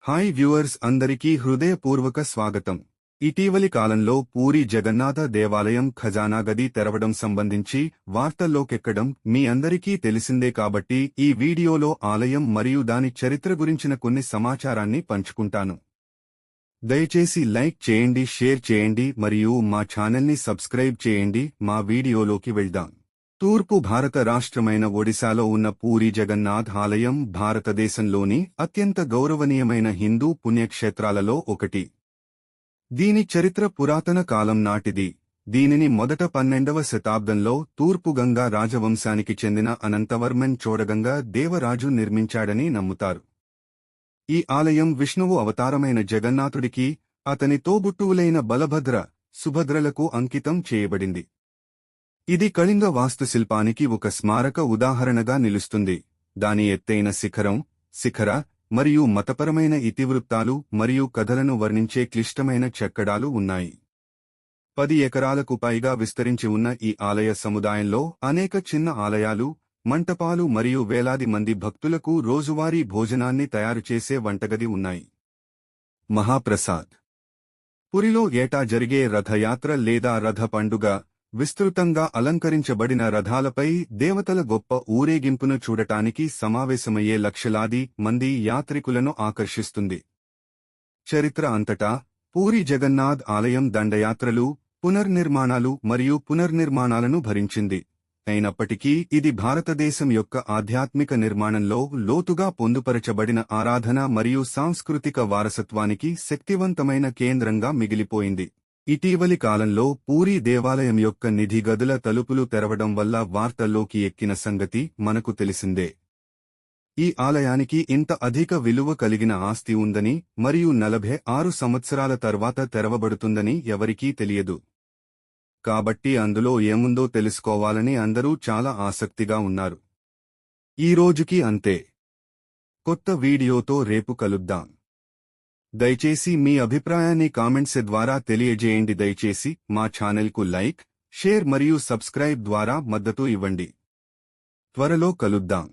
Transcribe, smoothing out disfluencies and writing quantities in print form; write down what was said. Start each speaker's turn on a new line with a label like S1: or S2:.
S1: Hi viewers, అందరికీ హృదయపూర్వక స్వాగతం. ఇటీవలి కాలంలో పూరి జగన్నాథ దేవాలయం ఖజానా గది తెరవడం సంబంధించి వార్తల్లోకెక్కడం మీ అందరికీ తెలిసిందే కాబట్టి ఈ వీడియోలో ఆలయం మరియు దాని చరిత్ర గురించిన కొన్ని సమాచారాన్ని పంచుకుంటాను. దయచేసి లైక్ చేయండి, షేర్ చేయండి మరియు మా ఛానల్ని సబ్స్క్రైబ్ చేయండి. మా వీడియోలోకి వెళ్దాం. తూర్పు భారత రాష్ట్రమైన ఒడిశాలో ఉన్న పూరి జగన్నాథ్ ఆలయం భారతదేశంలోని అత్యంత గౌరవనీయమైన హిందూ పుణ్యక్షేత్రాలలో ఒకటి. దీని చరిత్ర పురాతన కాలం నాటిది. దీనిని మొదట 12వ శతాబ్దంలో తూర్పు గంగా రాజవంశానికి చెందిన అనంతవర్మన్ చోడగంగా దేవరాజు నిర్మించాడని నమ్ముతారు. ఈ ఆలయం విష్ణువు అవతారమైన జగన్నాథుడికి, అతని తోబుట్టువులైన బలభద్ర, సుభద్రలకు అంకితం చేయబడింది. ఇది కళింగ వాస్తుశిల్పానికి ఒక స్మారక ఉదాహరణగా నిలుస్తుంది. దాని ఎత్తైన శిఖర మరియు మతపరమైన ఇతివృత్తాలు మరియు కథలను వర్ణించే క్లిష్టమైన చెక్కడాలు ఉన్నాయి. 10 ఎకరాలకు పైగా విస్తరించి ఉన్న ఈ ఆలయ సముదాయంలో అనేక చిన్న ఆలయాలు, మంటపాలు మరియు వేలాది మంది భక్తులకు రోజువారీ భోజనాన్ని తయారుచేసే వంటగది ఉన్నాయి. మహాప్రసాద్. పురిలో ఏటా జరిగే రథయాత్ర లేదా రథ పండుగ విస్తృతంగా అలంకరించబడిన రథాలపై దేవతల గొప్ప ఊరేగింపును చూడటానికి సమావేశమయ్యే లక్షలాది మంది యాత్రికులను ఆకర్షిస్తుంది. చరిత్ర అంతటా పూరి జగన్నాథ్ ఆలయం దండయాత్రలు, పునర్నిర్మాణాలు మరియు పునర్నిర్మాణాలను భరించింది. అయినప్పటికీ ఇది భారతదేశం యొక్క ఆధ్యాత్మిక నిర్మాణంలో లోతుగా పొందుపరచబడిన ఆరాధన మరియు సాంస్కృతిక వారసత్వానికి శక్తివంతమైన కేంద్రంగా మిగిలిపోయింది. ఇటీవలి కాలంలో పూరీ దేవాలయం యొక్క నిధి గదుల తలుపులు తెరవడం వల్ల వార్తల్లోకి ఎక్కిన సంగతి మనకు తెలిసిందే. ఈ ఆలయానికి ఇంత అధిక విలువ కలిగిన ఆస్తి ఉందని మరియు 46 సంవత్సరాల తర్వాత తెరవబడుతుందని ఎవరికీ తెలియదు. కాబట్టి అందులో ఏముందో తెలుసుకోవాలని అందరూ చాలా ఆసక్తిగా ఉన్నారు. ఈ రోజుకి అంతే. కొత్త వీడియోతో రేపు కలుద్దాం. దయచేసి మీ అభిప్రాయాన్ని కామెంట్స్ ద్వారా తెలియజేయండి. దయచేసి మా ఛానల్కు లైక్, షేర్ మరియు సబ్స్క్రైబ్ ద్వారా మద్దతు ఇవ్వండి. త్వరలో కలుద్దాం.